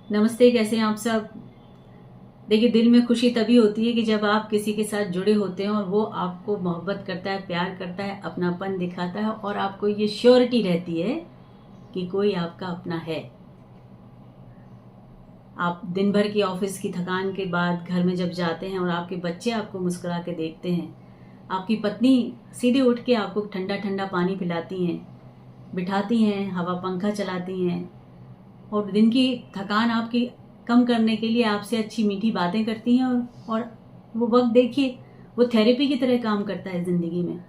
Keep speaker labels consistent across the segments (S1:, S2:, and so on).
S1: नमस्ते, कैसे हैं आप सब। देखिए, दिल में खुशी तभी होती है कि जब आप किसी के साथ जुड़े होते हैं और वो आपको मोहब्बत करता है, प्यार करता है, अपनापन दिखाता है और आपको ये श्योरिटी रहती है कि कोई आपका अपना है। आप दिन भर की ऑफिस की थकान के बाद घर में जब जाते हैं और आपके बच्चे आपको मुस्कुरा के देखते हैं, आपकी पत्नी सीधे उठ के आपको ठंडा ठंडा पानी पिलाती हैं, बिठाती हैं, हवा पंखा चलाती हैं और दिन की थकान आपकी कम करने के लिए आपसे अच्छी मीठी बातें करती हैं और वो वक्त देखिए, वो थेरेपी की तरह काम करता है ज़िंदगी में।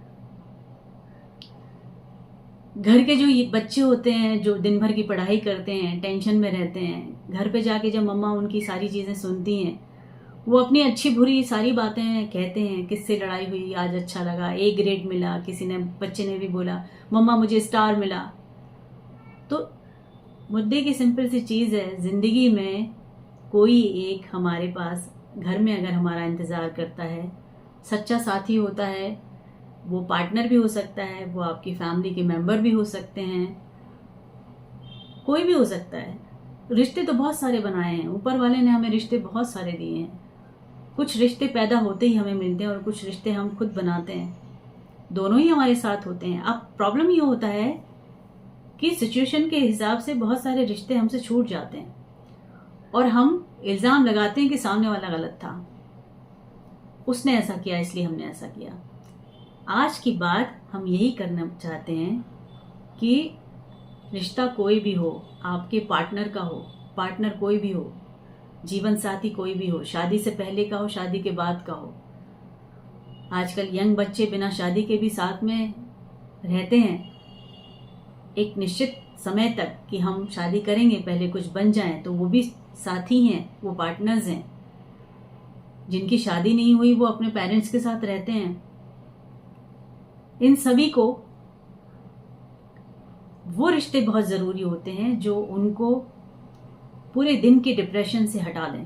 S1: घर के जो ये बच्चे होते हैं जो दिन भर की पढ़ाई करते हैं, टेंशन में रहते हैं, घर पे जाके जब मम्मा उनकी सारी चीज़ें सुनती हैं, वो अपनी अच्छी बुरी सारी बातें कहते हैं। किससे लड़ाई हुई, आज अच्छा लगा, ए ग्रेड मिला, किसी ने बच्चे ने भी बोला मम्मा मुझे स्टार मिला। तो मुद्दे की सिंपल सी चीज़ है, ज़िंदगी में कोई एक हमारे पास घर में अगर हमारा इंतज़ार करता है, सच्चा साथी होता है। वो पार्टनर भी हो सकता है, वो आपकी फैमिली के मेंबर भी हो सकते हैं, कोई भी हो सकता है। रिश्ते तो बहुत सारे बनाए हैं, ऊपर वाले ने हमें रिश्ते बहुत सारे दिए हैं। कुछ रिश्ते पैदा होते ही हमें मिलते हैं और कुछ रिश्ते हम खुद बनाते हैं। दोनों ही हमारे साथ होते हैं। अब प्रॉब्लम ये होता है कि सिचुएशन के हिसाब से बहुत सारे रिश्ते हमसे छूट जाते हैं और हम इल्ज़ाम लगाते हैं कि सामने वाला गलत था, उसने ऐसा किया इसलिए हमने ऐसा किया। आज की बात हम यही करना चाहते हैं कि रिश्ता कोई भी हो, आपके पार्टनर का हो, पार्टनर कोई भी हो, जीवन साथी कोई भी हो, शादी से पहले का हो, शादी के बाद का हो। आजकल यंग बच्चे बिना शादी के भी साथ में रहते हैं एक निश्चित समय तक कि हम शादी करेंगे, पहले कुछ बन जाएं, तो वो भी साथी हैं, वो पार्टनर्स हैं। जिनकी शादी नहीं हुई वो अपने पेरेंट्स के साथ रहते हैं। इन सभी को वो रिश्ते बहुत ज़रूरी होते हैं जो उनको पूरे दिन के डिप्रेशन से हटा दें।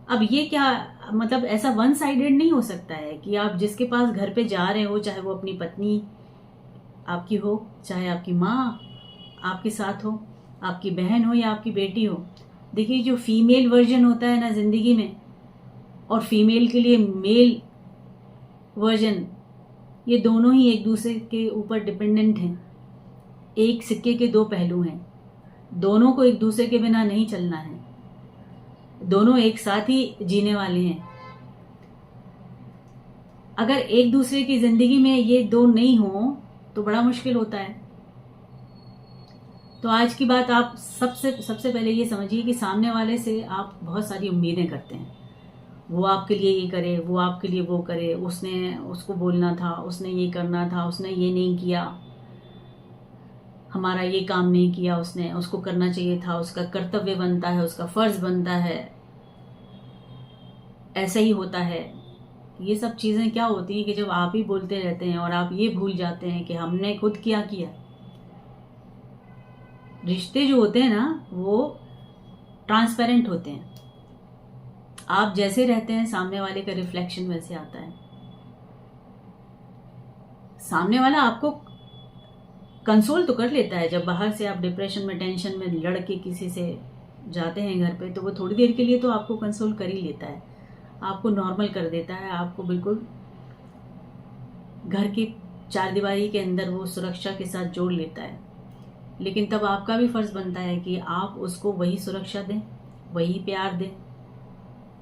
S1: अब ये क्या मतलब, ऐसा वन साइडेड नहीं हो सकता है कि आप जिसके पास घर पे जा रहे हो, चाहे वो अपनी पत्नी आपकी हो, चाहे आपकी माँ आपके साथ हो, आपकी बहन हो या आपकी बेटी हो। देखिए, जो फीमेल वर्जन होता है ना ज़िंदगी में, और फीमेल के लिए मेल वर्जन, ये दोनों ही एक दूसरे के ऊपर डिपेंडेंट हैं। एक सिक्के के दो पहलू हैं, दोनों को एक दूसरे के बिना नहीं चलना है, दोनों एक साथ ही जीने वाले हैं। अगर एक दूसरे की जिंदगी में ये दो नहीं हो तो बड़ा मुश्किल होता है। तो आज की बात, आप सबसे पहले ये समझिए कि सामने वाले से आप बहुत सारी उम्मीदें करते हैं। वो आपके लिए ये करे, वो आपके लिए वो करे, उसने उसको बोलना था, उसने ये करना था, उसने ये नहीं किया, हमारा ये काम नहीं किया उसने, उसको करना चाहिए था, उसका कर्तव्य बनता है, उसका फर्ज बनता है, ऐसा ही होता है। ये सब चीज़ें क्या होती हैं कि जब आप ही बोलते रहते हैं और आप ये भूल जाते हैं कि हमने खुद क्या किया। रिश्ते जो होते हैं ना वो ट्रांसपेरेंट होते हैं। आप जैसे रहते हैं सामने वाले का रिफ्लेक्शन वैसे आता है। सामने वाला आपको कंसोल तो कर लेता है। जब बाहर से आप डिप्रेशन में, टेंशन में लड़के किसी से जाते हैं घर पे, तो वो थोड़ी देर के लिए तो आपको कंसोल कर ही लेता है, आपको नॉर्मल कर देता है, आपको बिल्कुल घर की चार दीवारी के अंदर वो सुरक्षा के साथ जोड़ लेता है। लेकिन तब आपका भी फर्ज बनता है कि आप उसको वही सुरक्षा दें, वही प्यार दें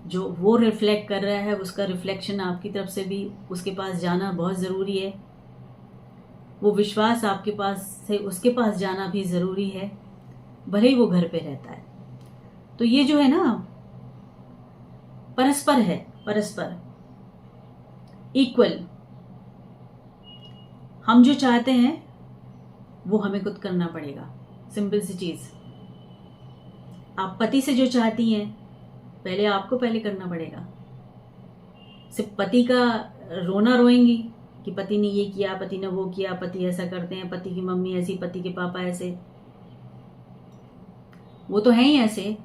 S1: जो वो रिफ्लेक्ट कर रहा है। उसका रिफ्लेक्शन आपकी तरफ से भी उसके पास जाना बहुत ज़रूरी है। वो विश्वास आपके पास से उसके पास जाना भी ज़रूरी है, भले ही वो घर पे रहता है। तो ये जो है ना, परस्पर है, परस्पर इक्वल। हम जो चाहते हैं वो हमें खुद करना पड़ेगा। सिंपल सी चीज़, आप पति से जो चाहती हैं पहले आपको पहले करना पड़ेगा। सिर्फ पति का रोना रोएंगी कि पति ने ये किया, पति ने वो किया, पति ऐसा करते हैं, पति की मम्मी ऐसी, पति के पापा ऐसे, वो तो है ही ऐसे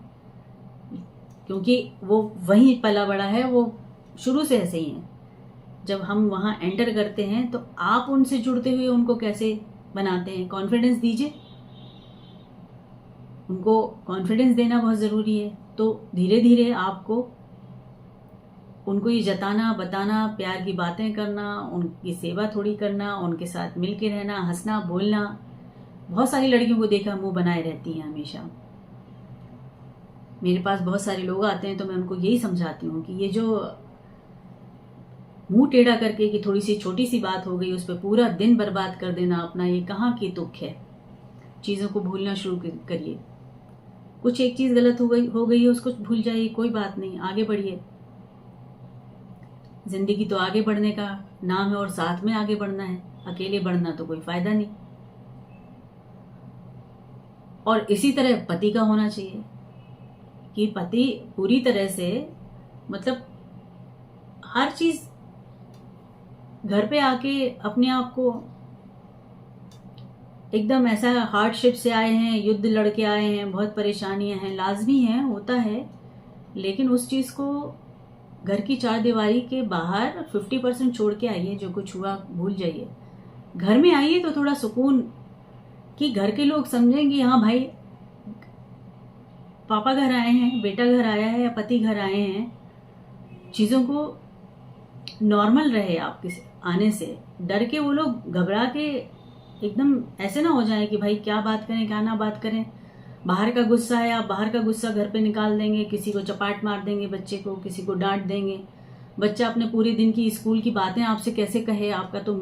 S1: क्योंकि वो वहीं पला बड़ा है, वो शुरू से ऐसे ही हैं। जब हम वहाँ एंटर करते हैं तो आप उनसे जुड़ते हुए उनको कैसे बनाते हैं, कॉन्फिडेंस दीजिए। उनको कॉन्फिडेंस देना बहुत ज़रूरी है। तो धीरे धीरे आपको उनको ये जताना, बताना, प्यार की बातें करना, उनकी सेवा थोड़ी करना, उनके साथ मिल के रहना, हंसना, बोलना। बहुत सारी लड़कियों को देखा मुंह बनाए रहती हैं हमेशा। मेरे पास बहुत सारे लोग आते हैं तो मैं उनको यही समझाती हूँ कि ये जो मुंह टेढ़ा करके कि थोड़ी सी छोटी सी बात हो गई उस पर पूरा दिन बर्बाद कर देना अपना, ये कहाँ की तुक है। चीज़ों को भूलना शुरू करिए। कुछ एक चीज़ गलत हो गई है उसको भूल जाइए, कोई बात नहीं, आगे बढ़िए। जिंदगी तो आगे बढ़ने का नाम है और साथ में आगे बढ़ना है, अकेले बढ़ना तो कोई फायदा नहीं। और इसी तरह पति का होना चाहिए कि पति पूरी तरह से मतलब हर चीज घर पे आके अपने आप को एकदम ऐसा हार्डशिप से आए हैं, युद्ध लड़के आए हैं, बहुत परेशानियां हैं, लाजमी है, होता है, लेकिन उस चीज को घर की चार दीवारी के बाहर 50% छोड़ के आइए। जो कुछ हुआ भूल जाइए, घर में आइए तो थोड़ा सुकून, कि घर के लोग समझेंगे हाँ भाई पापा घर आए हैं, बेटा घर आया है या पति घर आए हैं। चीज़ों को नॉर्मल रहे आपके आने से। डर के वो लोग घबरा के एकदम ऐसे ना हो जाए कि भाई क्या बात करें क्या ना बात करें। बाहर का गुस्सा है, आप बाहर का गुस्सा घर पे निकाल देंगे, किसी को चपाट मार देंगे बच्चे को, किसी को डांट देंगे। बच्चा अपने पूरे दिन की स्कूल की बातें आपसे कैसे कहे, आपका तो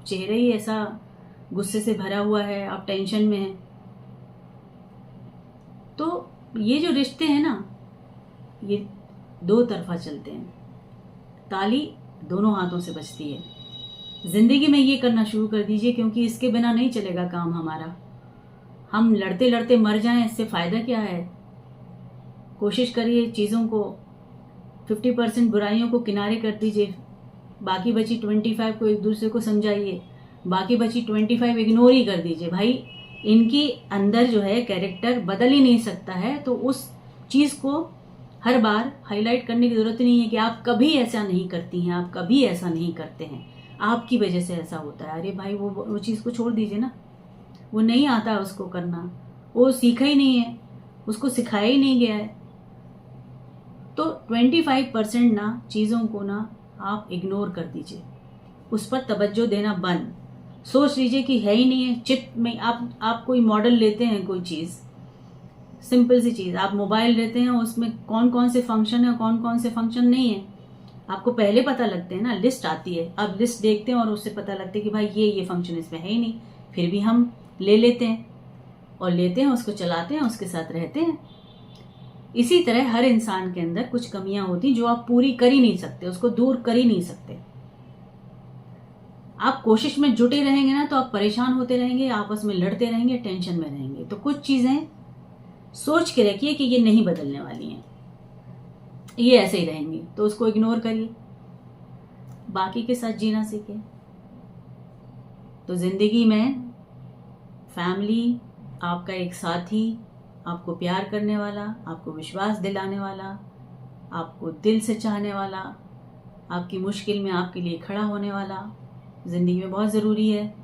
S1: चेहरा ही ऐसा गुस्से से भरा हुआ है, आप टेंशन में हैं। तो ये जो रिश्ते हैं ना, ये दो तरफा चलते हैं, ताली दोनों हाथों से बजती है। जिंदगी में ये करना शुरू कर दीजिए, क्योंकि इसके बिना नहीं चलेगा काम हमारा। हम लड़ते लड़ते मर जाएं, इससे फायदा क्या है। कोशिश करिए चीज़ों को 50% बुराइयों को किनारे कर दीजिए, बाकी बची 25 को एक दूसरे को समझाइए, बाकी बची 25 इग्नोर ही कर दीजिए। भाई इनकी अंदर जो है कैरेक्टर बदल ही नहीं सकता है, तो उस चीज़ को हर बार हाईलाइट करने की जरूरत नहीं है कि आप कभी ऐसा नहीं करती हैं, आप कभी ऐसा नहीं करते हैं, आपकी वजह से ऐसा होता है। अरे भाई वो चीज़ को छोड़ दीजिए ना, वो नहीं आता है उसको करना, वो सीखा ही नहीं है, उसको सिखाया ही नहीं गया है। तो 25% ना चीज़ों को ना आप इग्नोर कर दीजिए, उस पर तवज्जो देना बंद। सोच लीजिए कि है ही नहीं है, चिट में आप कोई मॉडल लेते हैं, कोई चीज़ सिंपल सी चीज़, आप मोबाइल लेते हैं, उसमें कौन कौन से फंक्शन है कौन कौन से फंक्शन नहीं है आपको पहले पता लगते हैं ना, लिस्ट आती है, आप लिस्ट देखते हैं और उससे पता लगता है कि भाई ये फंक्शन इसमें है ही नहीं, फिर भी हम ले लेते हैं और लेते हैं, उसको चलाते हैं, उसके साथ रहते हैं। इसी तरह हर इंसान के अंदर कुछ कमियां होती जो आप पूरी कर ही नहीं सकते, उसको दूर कर ही नहीं सकते। आप कोशिश में जुटे रहेंगे ना तो आप परेशान होते रहेंगे, आपस में लड़ते रहेंगे, टेंशन में रहेंगे। तो कुछ चीजें सोच के रखिए कि ये नहीं बदलने वाली हैं, ये ऐसे ही रहेंगी, तो उसको इग्नोर करिए, बाकी के साथ जीना सीखिए। तो जिंदगी में फैमिली आपका एक साथी, आपको प्यार करने वाला, आपको विश्वास दिलाने वाला, आपको दिल से चाहने वाला, आपकी मुश्किल में आपके लिए खड़ा होने वाला जिंदगी में बहुत ज़रूरी है।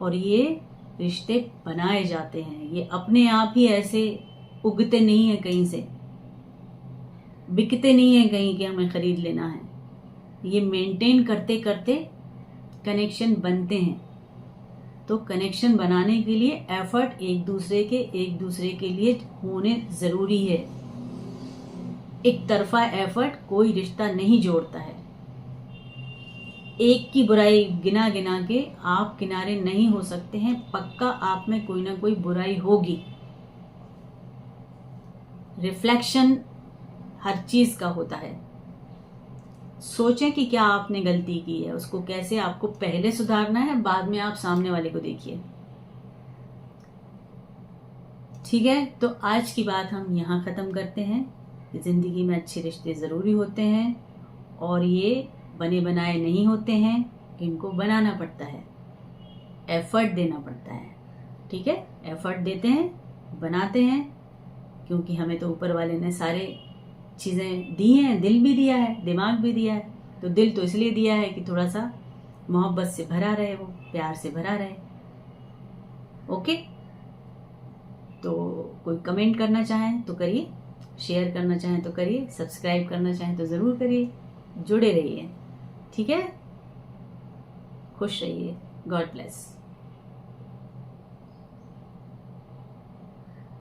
S1: और ये रिश्ते बनाए जाते हैं, ये अपने आप ही ऐसे उगते नहीं है, कहीं से बिकते नहीं है कहीं कि हमें ख़रीद लेना है। ये मेंटेन करते करते कनेक्शन बनते हैं। तो कनेक्शन बनाने के लिए एफर्ट एक दूसरे के लिए होने ज़रूरी है। एक तरफा एफर्ट कोई रिश्ता नहीं जोड़ता है। एक की बुराई गिना गिना के आप किनारे नहीं हो सकते हैं, पक्का आप में कोई ना कोई बुराई होगी। रिफ्लेक्शन हर चीज का होता है। सोचें कि क्या आपने गलती की है, उसको कैसे आपको पहले सुधारना है, बाद में आप सामने वाले को देखिए। ठीक है, तो आज की बात हम यहाँ खत्म करते हैं कि जिंदगी में अच्छे रिश्ते जरूरी होते हैं और ये बने बनाए नहीं होते हैं, इनको बनाना पड़ता है, एफर्ट देना पड़ता है। ठीक है, एफर्ट देते हैं, बनाते हैं, क्योंकि हमें तो ऊपर वाले ने सारे चीज़ें दी हैं, दिल भी दिया है, दिमाग भी दिया है। तो दिल तो इसलिए दिया है कि थोड़ा सा मोहब्बत से भरा रहे, वो प्यार से भरा रहे। ओके, तो कोई कमेंट करना चाहें तो करिए, शेयर करना चाहें तो करिए, सब्सक्राइब करना चाहें तो ज़रूर करिए। जुड़े रहिए, ठीक है। खुश रहिए। God bless.